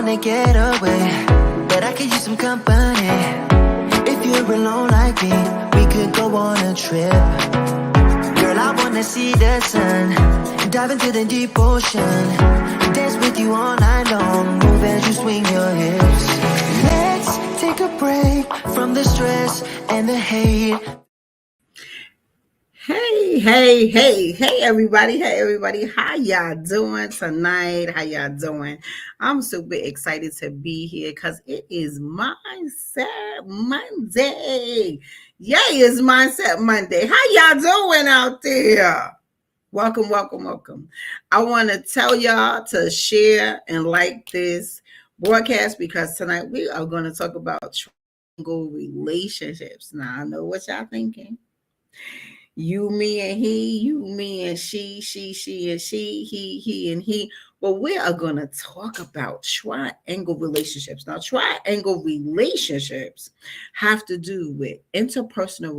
wanna get away, but I could use some company. If you're alone like me, we could go on a trip. Girl, I wanna see the sun, dive into the deep ocean, dance with you all night long, move as you swing your hips. Let's take a break from the stress and the hate. Hey, everybody. Hey, everybody. How y'all doing tonight? How y'all doing? I'm super excited to be here because it is Mindset Monday. Yay, it's Mindset Monday. How y'all doing out there? Welcome. I want to tell y'all to share and like this broadcast because tonight we are going to talk about triangle relationships. Now, I know what y'all thinking. You, me, and he, you, me, and she and she, he, and he. Well, we are going to talk about triangle relationships. Now, triangle relationships have to do with interpersonal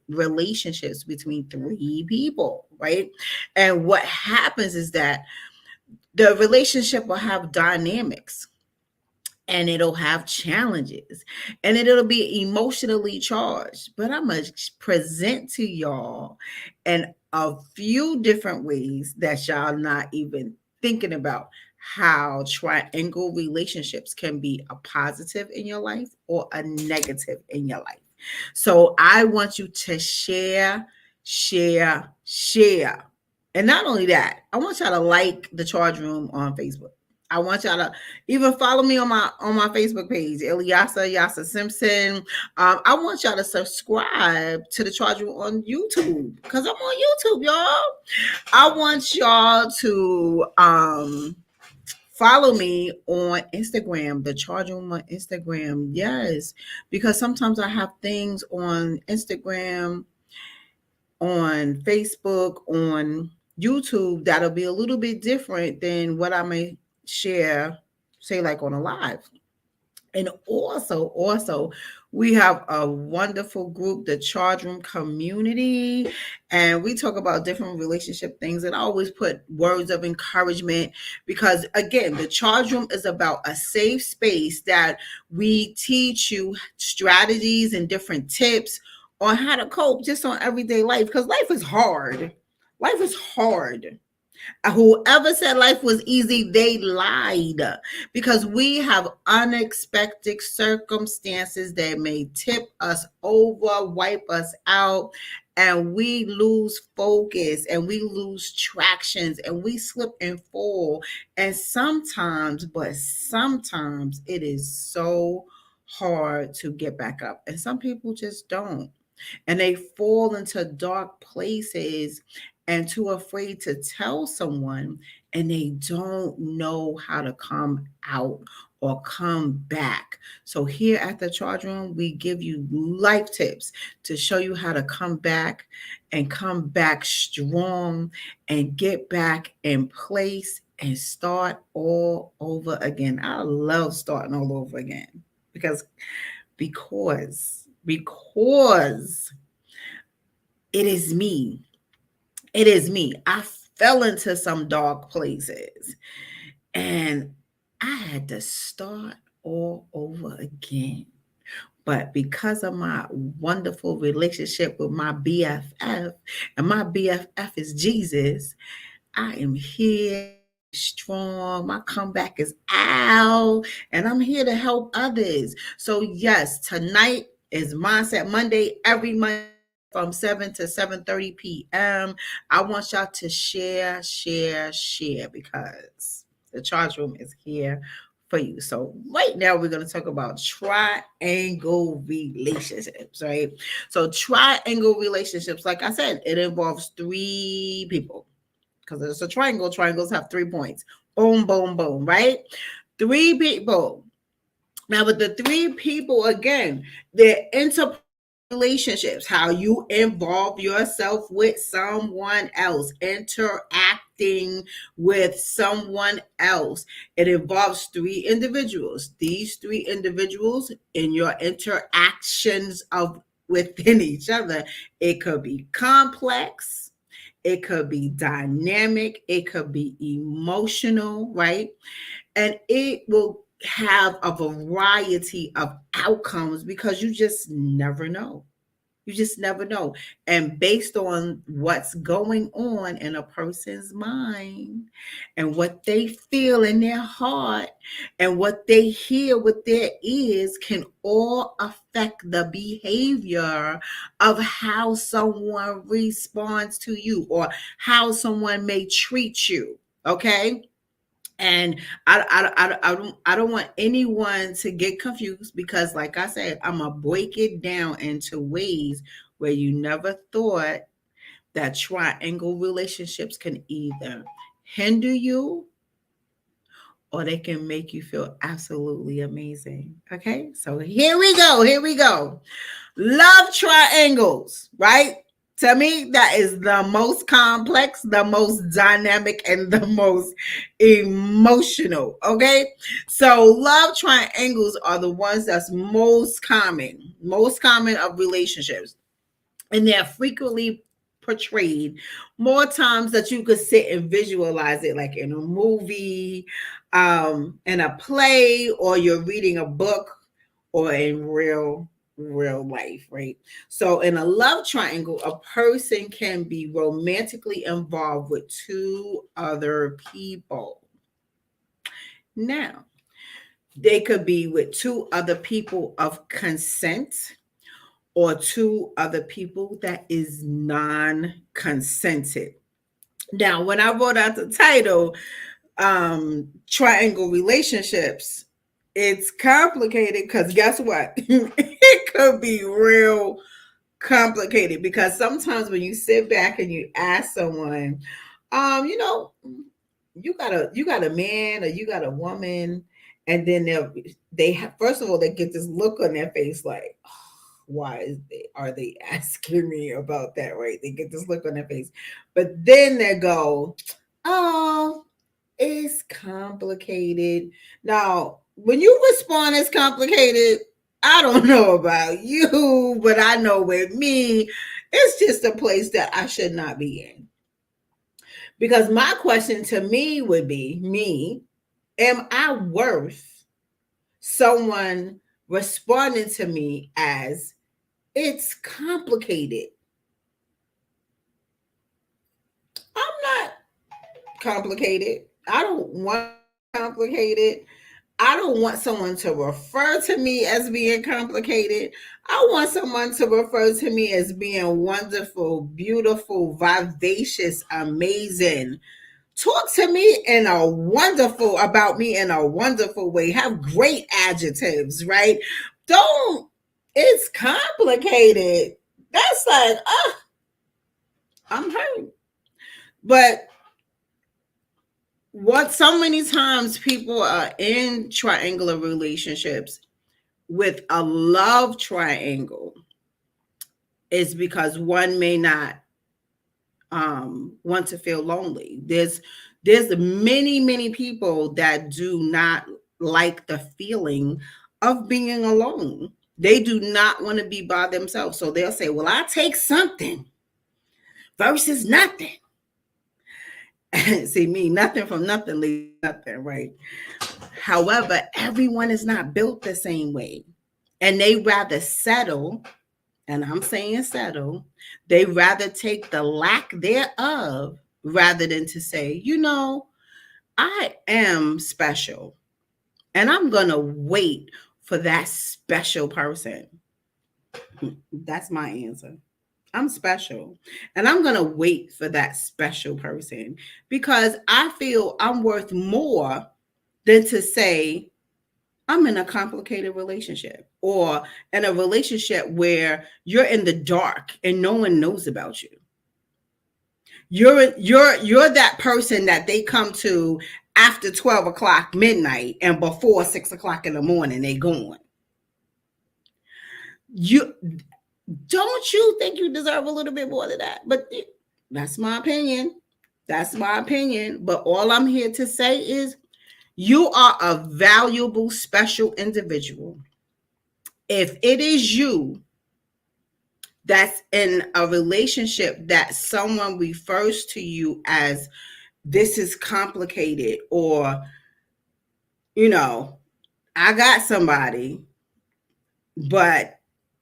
relationships between three people, right? And what happens is that the relationship will have dynamics and it'll have challenges and it'll be emotionally charged. But I must present to y'all in a few different ways that y'all not even thinking about how triangle relationships can be a positive in your life or a negative in your life. So I want you to share. And not only that, I want y'all to like the Charge Room on Facebook. I want y'all to even follow me on my Facebook page, Ilyasa Yasa Simpson. I want y'all to subscribe to the Charge Room on YouTube because I'm on YouTube, y'all. I want y'all to follow me on Instagram, the Charge Room on Instagram. Yes, because sometimes I have things on Instagram, on Facebook, on YouTube that'll be a little bit different than what I may share, say like on a live. And also we have a wonderful group, the Charge Room community, and we talk about different relationship things. And I always put words of encouragement because again, the Charge Room is about a safe space that we teach you strategies and different tips on how to cope just on everyday life because life is hard. Life is hard. Whoever said life was easy, they lied because we have unexpected circumstances that may tip us over, wipe us out, and we lose focus and we lose tractions and we slip and fall. And sometimes it is so hard to get back up. And some people just don't. And they fall into dark places and too afraid to tell someone, and they don't know how to come out or come back. So here at the Charge Room, we give you life tips to show you how to come back and come back strong and get back in place and start all over again. I love starting all over again because it is me. It is me. I fell into some dark places and I had to start all over again. But because of my wonderful relationship with my BFF, and my BFF is Jesus, I am here strong. My comeback is out, and I'm here to help others. So, yes, tonight is Mindset Monday, every Monday from 7 to 7:30 p.m. I want y'all to share because the Charge Room is here for you. So right now we're going to talk about triangle relationships, right? So triangle relationships, like I said, it involves three people because it's a triangle. Triangles have 3 points. Boom, boom, boom, right? Three people. Now with the three people, again, they're relationships, how you involve yourself with someone else, interacting with someone else. It involves three individuals. These three individuals in your interactions of within each other, it could be complex, it could be dynamic, it could be emotional, right? And it will have a variety of outcomes because you just never know. You just never know. And based on what's going on in a person's mind and what they feel in their heart and what they hear with their ears can all affect the behavior of how someone responds to you or how someone may treat you. Okay. And I don't want anyone to get confused because, like I said, I'm gonna break it down into ways where you never thought that triangle relationships can either hinder you or they can make you feel absolutely amazing. Okay, so here we go. Here we go. Love triangles, right? To me, that is the most complex, the most dynamic, and the most emotional. Okay. So, love triangles are the ones that's most common of relationships. And they're frequently portrayed more times that you could sit and visualize it, like in a movie, in a play, or you're reading a book, or in real life, right? So in a love triangle, a person can be romantically involved with two other people. Now, they could be with two other people of consent or two other people that is non-consented. Now, when I wrote out the title, triangle relationships, it's complicated because guess what? It could be real complicated because sometimes when you sit back and you ask someone, you know, you got a man or you got a woman, and then they have, first of all, they get this look on their face like, "Oh, why are they asking me about that?" Right? They get this look on their face, but then they go, "Oh, it's complicated." Now, when you respond as complicated, I don't know about you, but I know with me, it's just a place that I should not be in. Because my question to me would be, me, am I worth someone responding to me as it's complicated? I'm not complicated. I don't want complicated. I don't want someone to refer to me as being complicated. I want someone to refer to me as being wonderful, beautiful, vivacious, amazing. Talk to me in a wonderful about me in a wonderful way. Have great adjectives, right? Don't, it's complicated. That's like, I'm hurt. But what so many times people are in triangular relationships with a love triangle is because one may not want to feel lonely. There's many people that do not like the feeling of being alone. They do not want to be by themselves. So they'll say, well, I'll take something versus nothing. See, me, nothing from nothing leaves nothing, right? However, everyone is not built the same way. And they rather settle, and I'm saying settle, they rather take the lack thereof rather than to say, you know, I am special and I'm going to wait for that special person. That's my answer. I'm special and I'm going to wait for that special person because I feel I'm worth more than to say I'm in a complicated relationship or in a relationship where you're in the dark and no one knows about you. You're that person that they come to after 12 o'clock midnight and before 6 o'clock in the morning they gone. Don't you think you deserve a little bit more than that? But that's my opinion. That's my opinion. But all I'm here to say is you are a valuable, special individual. If it is you that's in a relationship that someone refers to you as this is complicated or, you know, I got somebody, but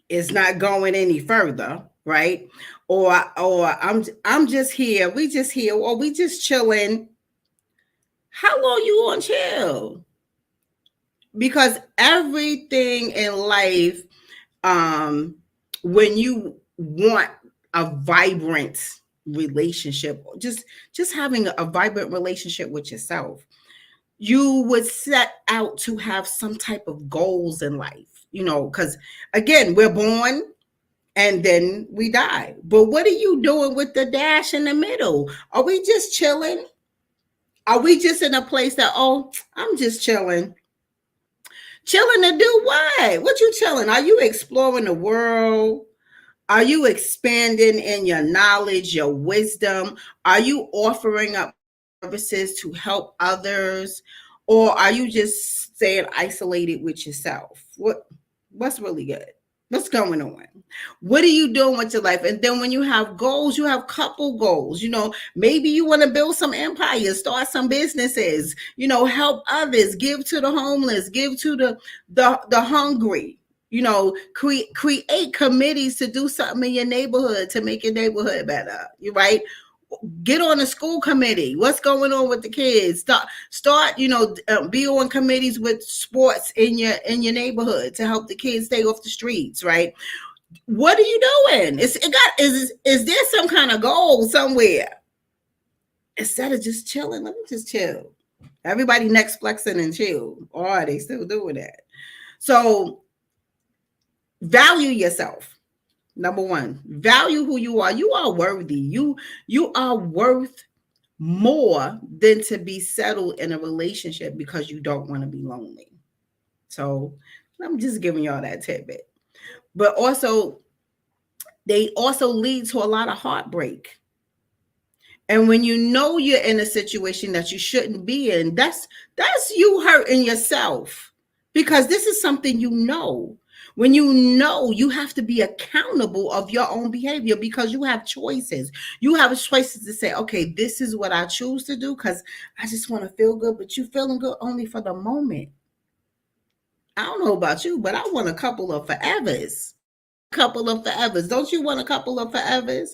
it's not going any further, right? Or I'm just here, we just here, or we just chilling. How long you gonna chill? Because everything in life, um, when you want a vibrant relationship, just having a vibrant relationship with yourself, you would set out to have some type of goals in life, because again, we're born and then we die. But what are you doing with the dash in the middle? Are we just chilling? Are we just in a place that, oh, I'm just chilling? Chilling to do what? What you chilling? Are you exploring the world? Are you expanding in your knowledge, your wisdom? Are you offering up services to help others? Or are you just staying isolated with yourself? What's really good? What's going on? What are you doing with your life? And then when you have goals, you have couple goals. Maybe you want to build some empires, start some businesses, help others, give to the homeless, give to the hungry. Create committees to do something in your neighborhood to make your neighborhood better. You right? Get on a school committee. What's going on with the kids? Start. Be on committees with sports in your neighborhood to help the kids stay off the streets. Right? What are you doing? Is there some kind of goal somewhere? Instead of just chilling, let me just chill. Everybody next flexing and chill. Or are they still doing that? So value yourself. Number one, value who you are. You are worthy. You are worth more than to be settled in a relationship because you don't want to be lonely. So I'm just giving y'all that tidbit. But also, they also lead to a lot of heartbreak. And when you know you're in a situation that you shouldn't be in, that's you hurting yourself, because this is something When you have to be accountable of your own behavior, because you have choices. You have choices to say, okay, this is what I choose to do because I just want to feel good, but you feeling good only for the moment. I don't know about you, but I want a couple of forevers. Don't you want a couple of forevers?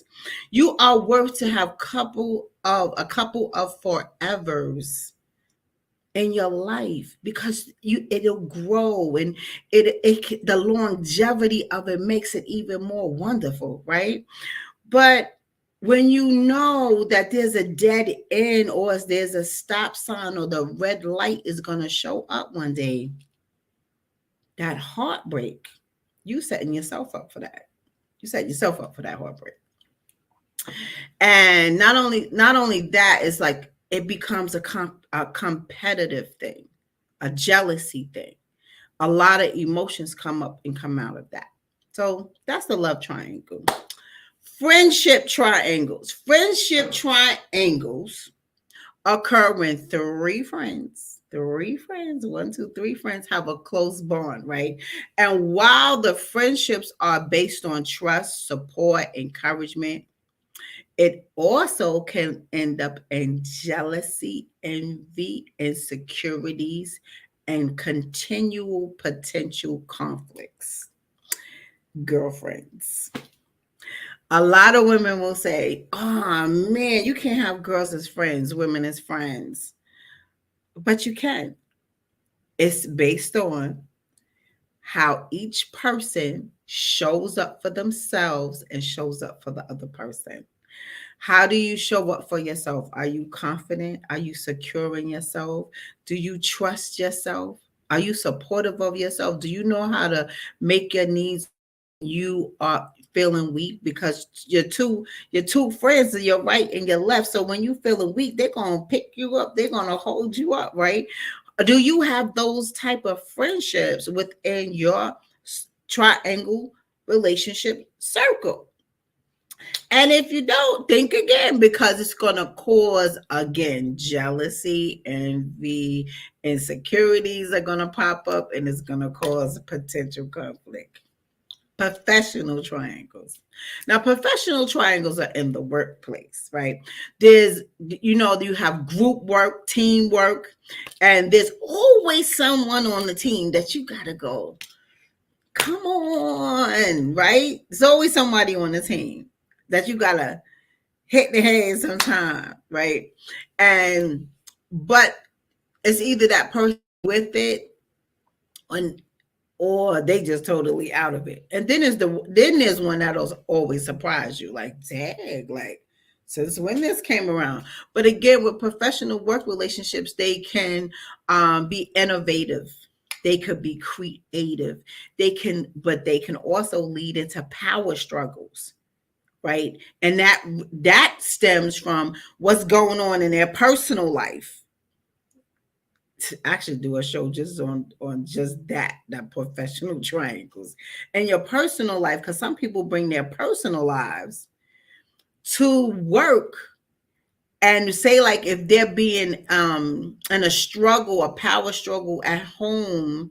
You are worth to have a couple of forevers in your life, because it'll grow, and the longevity of it makes it even more wonderful, right? But when you know that there's a dead end, or there's a stop sign, or the red light is going to show up one day, that heartbreak, you setting yourself up for that. You set yourself up for that heartbreak. And not only that, it's like it becomes a competitive thing, a jealousy thing. A lot of emotions come up and come out of that. So that's the love triangle. Friendship triangles. Friendship triangles occur when three friends, 1, 2, 3 friends have a close bond, right? And while the friendships are based on trust, support, encouragement, it also can end up in jealousy, envy, insecurities, and continual potential conflicts. Girlfriends. A lot of women will say, oh man, you can't have girls as friends, women as friends. But you can. It's based on how each person shows up for themselves and shows up for the other person. How do you show up for yourself? Are you confident? Are you secure in yourself? Do you trust yourself? Are you supportive of yourself? Do you know how to make your needs? You are feeling weak, because your two friends are your right and your left. So when you feeling weak, they're gonna pick you up. They're gonna hold you up, right? Do you have those type of friendships within your triangle relationship circle? And if you don't, think again, because it's going to cause, again, jealousy, envy, insecurities are going to pop up, and it's going to cause potential conflict. professional triangles. Now, professional triangles are in the workplace, right? There's, you have group work, teamwork, and there's always someone on the team that you got to go, come on, right? There's always somebody on the team that you got to hit the head sometime, right? But it's either that person with it or they just totally out of it. And then there's one that'll always surprise you, like, dang, like, since when this came around. But again, with professional work relationships, they can be innovative. They could be creative. But they can also lead into power struggles, right? And that stems from what's going on in their personal life. Actually do a show just on just that professional triangles and your personal life, because some people bring their personal lives to work. And say, like, if they're being in a power struggle at home,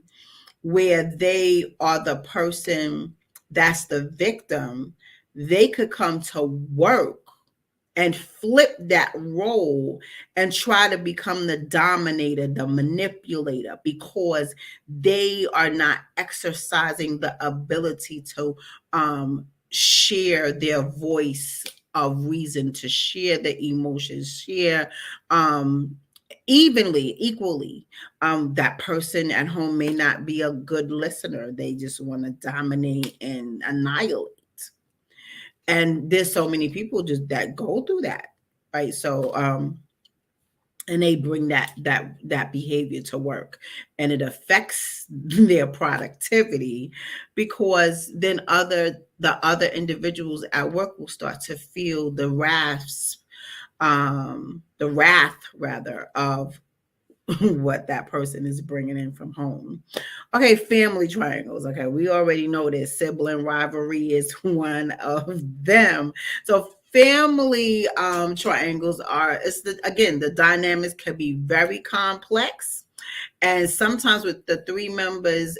where they are the person that's the victim, they could come to work and flip that role and try to become the dominator, the manipulator, because they are not exercising the ability to share their voice of reason, to share the emotions, share equally. That person at home may not be a good listener. They just want to dominate and annihilate. And there's so many people just that go through that, right? So and they bring that behavior to work, and it affects their productivity, because then the other individuals at work will start to feel the wrath rather of what that person is bringing in from home. Okay, family triangles. Okay, we already know that sibling rivalry is one of them. So family triangles the dynamics can be very complex, and sometimes with the three members,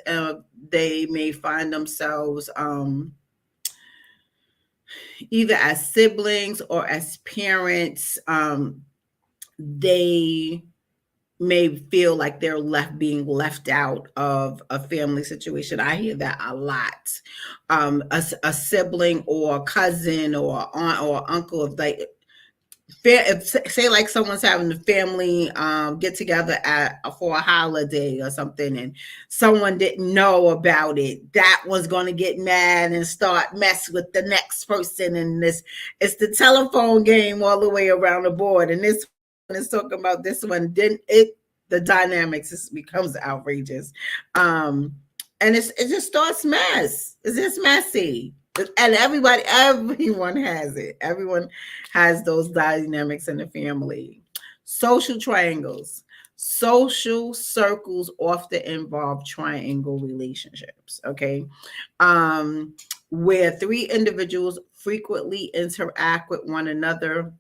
they may find themselves either as siblings or as parents. They may feel like they're being left out of a family situation. I hear that a lot. A sibling or a cousin or aunt or uncle, if say like someone's having a family get together for a holiday or something, and someone didn't know about it, that one's going to get mad and start mess with the next person, and it's the telephone game all the way around the board, and this one is talking about this one, the dynamics becomes outrageous, and it just starts mess. It's just messy. And everyone has it. Everyone has those dynamics in the family. Social triangles. Social circles often involve triangle relationships, okay? Where three individuals frequently interact with one another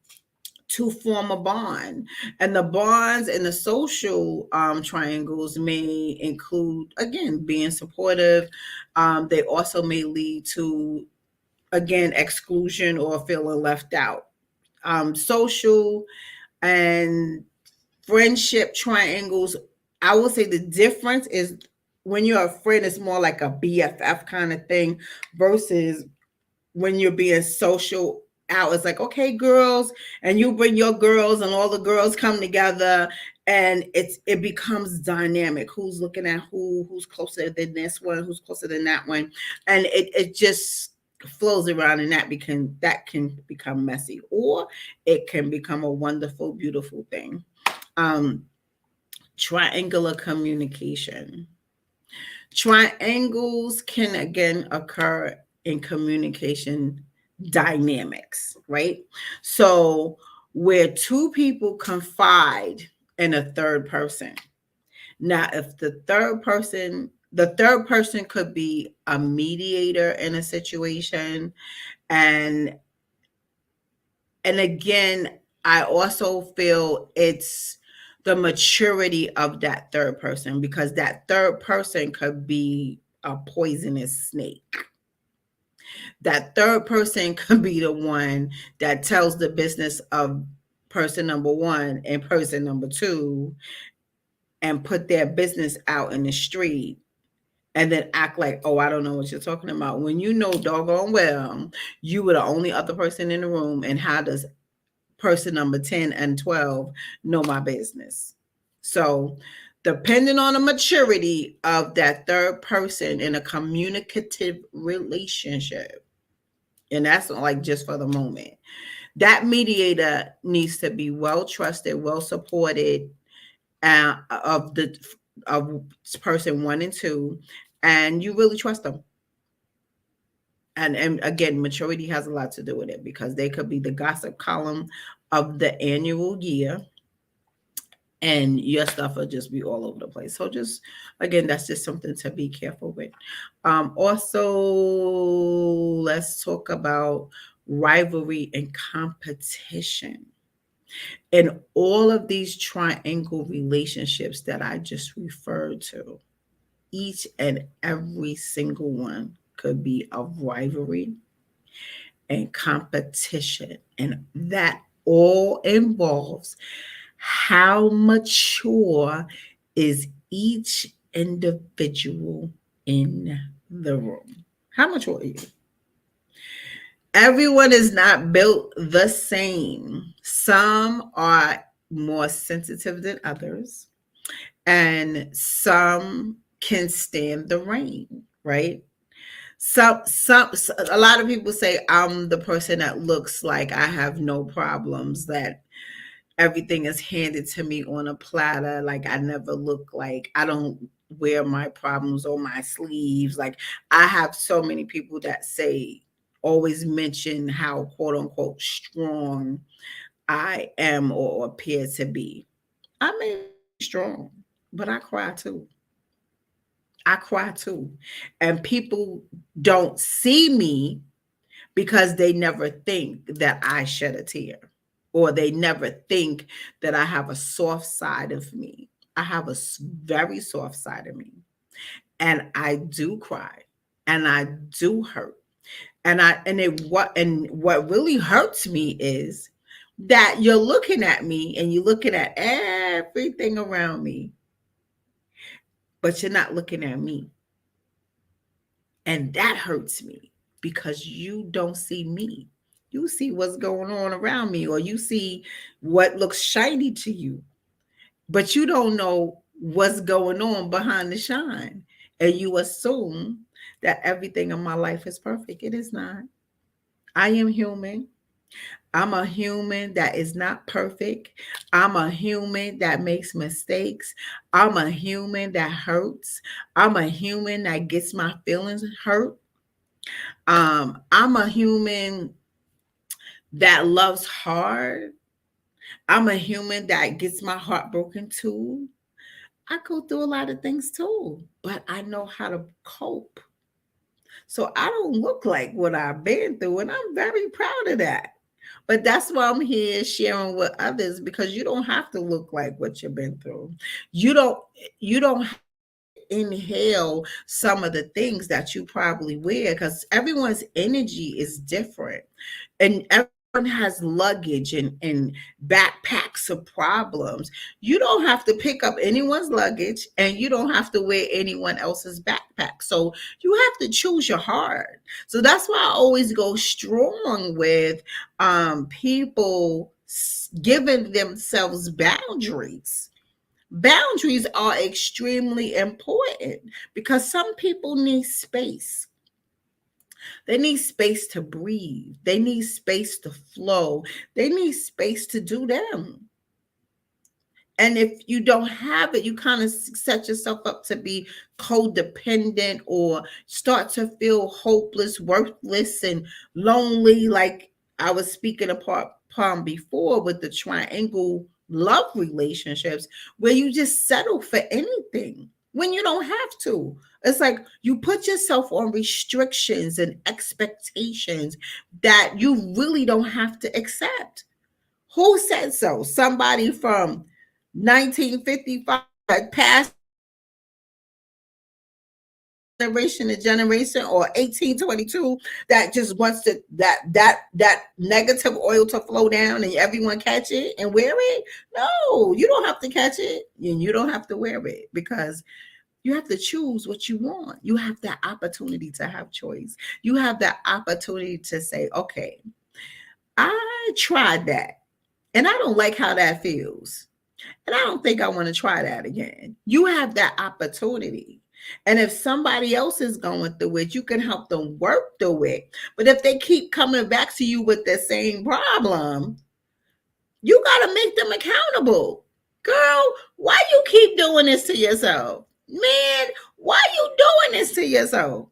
to form a bond. And the bonds in the social triangles may include, again, being supportive. They also may lead to, again, exclusion or feeling left out. Social and friendship triangles, I will say the difference is when you're a friend, it's more like a BFF kind of thing, versus when you're being social out, it's like, okay, girls, and you bring your girls and all the girls come together, and it becomes dynamic. Who's looking at who's closer than this one, who's closer than that one, and it just flows around, and that can become messy, or it can become a wonderful, beautiful thing. Triangular communication. Triangles can again occur in communication dynamics, right? So where two people confide in a third person. Now, if the third person could be a mediator in a situation, and again, I also feel it's the maturity of that third person, because that third person could be a poisonous snake. That third person could be the one that tells the business of person number one and person number two and put their business out in the street and then act like, oh, I don't know what you're talking about. When you know doggone well, you were the only other person in the room. And how does person number 10 and 12 know my business? So, depending on the maturity of that third person in a communicative relationship, and that's like just for the moment, that mediator needs to be well trusted, well supported of the of person one and two, and you really trust them. And again, maturity has a lot to do with it because they could be the gossip column of the annual year, and your stuff will just be all over the place. So just again, that's just something to be careful with. Also, let's talk about rivalry and competition. In all of these triangle relationships that I just referred to, each and every single one could be of rivalry and competition. And that all involves how mature is each individual in the room. How mature are you? Everyone is not built the same. Some are more sensitive than others, and some can stand the rain, right? Some a lot of people say I'm the person that looks like I have no problems, that everything is handed to me on a platter, like I never look like I don't wear my problems on my sleeves. Like I have so many people that say, always mention how quote unquote strong I am or appear to be. I may be strong, but I cry too. I cry too. And people don't see me because they never think that I shed a tear, or they never think that I have a soft side of me. I have a very soft side of me. And I do cry and I do hurt. And what really hurts me is that you're looking at me and you're looking at everything around me, but you're not looking at me. And that hurts me because you don't see me. You see what's going on around me, or you see what looks shiny to you, but you don't know what's going on behind the shine. And you assume that everything in my life is perfect. It is not. I am human. I'm a human that is not perfect. I'm a human that makes mistakes. I'm a human that hurts. I'm a human that gets my feelings hurt. I'm a human that loves hard. I'm a human that gets my heart broken too. I go through a lot of things too, but I know how to cope. So I don't look like what I've been through, and I'm very proud of that. But that's why I'm here sharing with others, because you don't have to look like what you've been through. You don't inhale some of the things that you probably wear, because everyone's energy is different, and everyone has luggage and backpacks of problems. You don't have to pick up anyone's luggage, and you don't have to wear anyone else's backpack. So you have to choose your heart. So that's why I always go strong with people giving themselves boundaries. Boundaries are extremely important because some people need space. They need space to breathe. They need space to flow. They need space to do them. And if you don't have it, you kind of set yourself up to be codependent or start to feel hopeless, worthless, and lonely. Like I was speaking upon before with the triangle love relationships, where you just settle for anything when you don't have to. It's like you put yourself on restrictions and expectations that you really don't have to accept. Who said so? Somebody from 1955 had passed generation to generation, or 1822 that just wants to that negative oil to flow down and everyone catch it and wear it. No, you don't have to catch it and you don't have to wear it, because you have to choose what you want. You have that opportunity to have choice. You have that opportunity to say, okay, I tried that and I don't like how that feels, and I don't think I want to try that again. You have that opportunity. And if somebody else is going through it, you can help them work through it. But if they keep coming back to you with the same problem, you got to make them accountable. Girl, why you keep doing this to yourself? Man, why you doing this to yourself?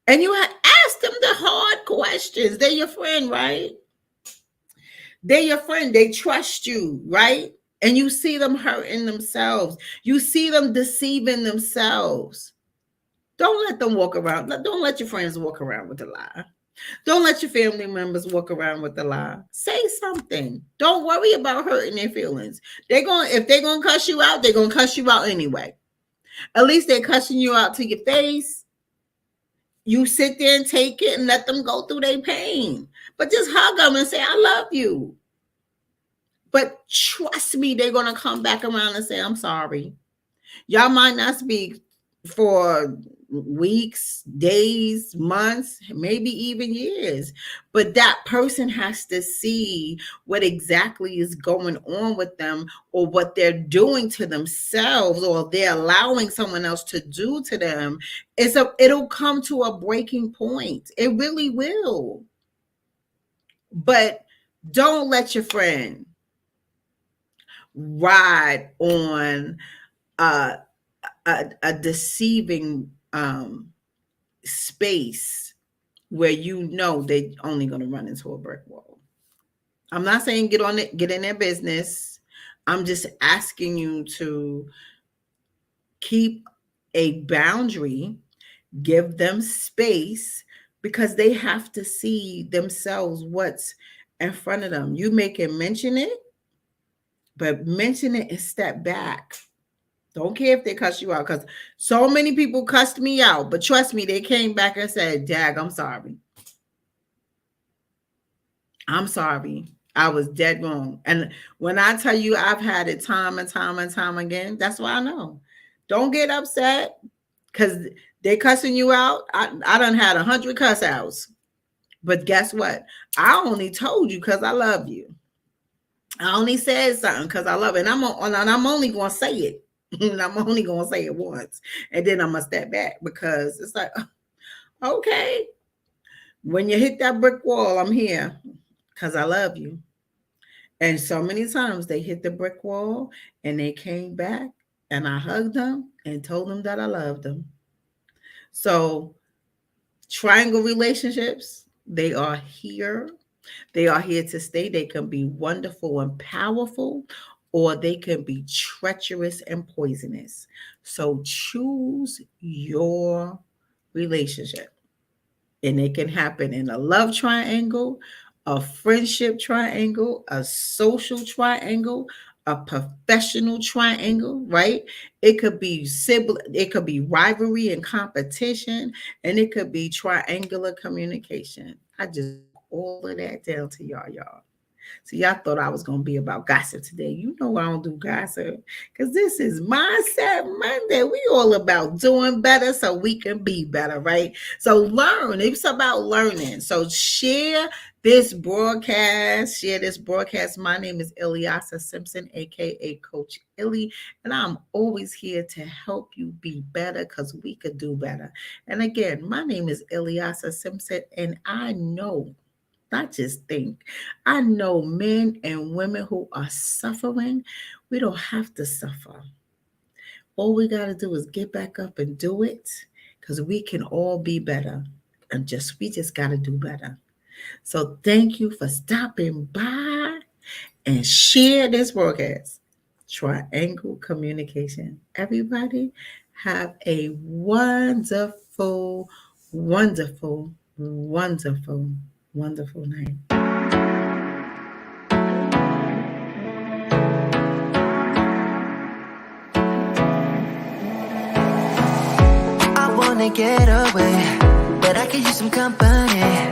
And you have asked them the hard questions. They're your friend, right? They're your friend. They trust you, right? And you see them hurting themselves. You see them deceiving themselves. Don't let them walk around. Don't let your friends walk around with a lie. Don't let your family members walk around with a lie. Say something. Don't worry about hurting their feelings. If they're gonna cuss you out, they're gonna cuss you out anyway. At least they're cussing you out to your face. You sit there and take it and let them go through their pain. But just hug them and say, I love you. But trust me, they're going to come back around and say, I'm sorry. Y'all might not speak for weeks, days, months, maybe even years. But that person has to see what exactly is going on with them, or what they're doing to themselves, or they're allowing someone else to do to them. It'll come to a breaking point. It really will. But don't let your friend ride on a deceiving space where you know they're only going to run into a brick wall. I'm not saying get in their business. I'm just asking you to keep a boundary, give them space, because they have to see themselves what's in front of them. You may can mention it, but mention it and step back. Don't care if they cuss you out, because so many people cussed me out, but trust me, they came back and said, Dag, I'm sorry. I'm sorry. I was dead wrong. And when I tell you I've had it time and time and time again, that's why I know. Don't get upset because they cussing you out. I done had 100 cuss outs. But guess what? I only told you because I love you. I only said something because I love it. And I'm only going to say it. And I'm only going to say it once. And then I'm going to step back, because it's like, okay, when you hit that brick wall, I'm here because I love you. And so many times they hit the brick wall and they came back and I hugged them and told them that I loved them. So triangle relationships, they are here. They are here to stay. They can be wonderful and powerful, or they can be treacherous and poisonous. So choose your relationship. And it can happen in a love triangle, a friendship triangle, a social triangle, a professional triangle, right? It could be it could be rivalry and competition, and it could be triangular communication. I just all of that down to y'all. So y'all thought I was going to be about gossip today. You know I don't do gossip, because this is Mindset Monday. We all about doing better so we can be better, right? So learn. It's about learning. So share this broadcast. My name is Ilyasah Simpson, aka Coach Illy, and I'm always here to help you be better, because we could do better. And again, my name is Ilyasah Simpson, and I know, not just think, I know men and women who are suffering. We don't have to suffer. All we got to do is get back up and do it, because we can all be better. And we just got to do better. So thank you for stopping by and share this broadcast. Triangle communication. Everybody have a wonderful, wonderful, wonderful, wonderful night. wanna get away, but I could use some company.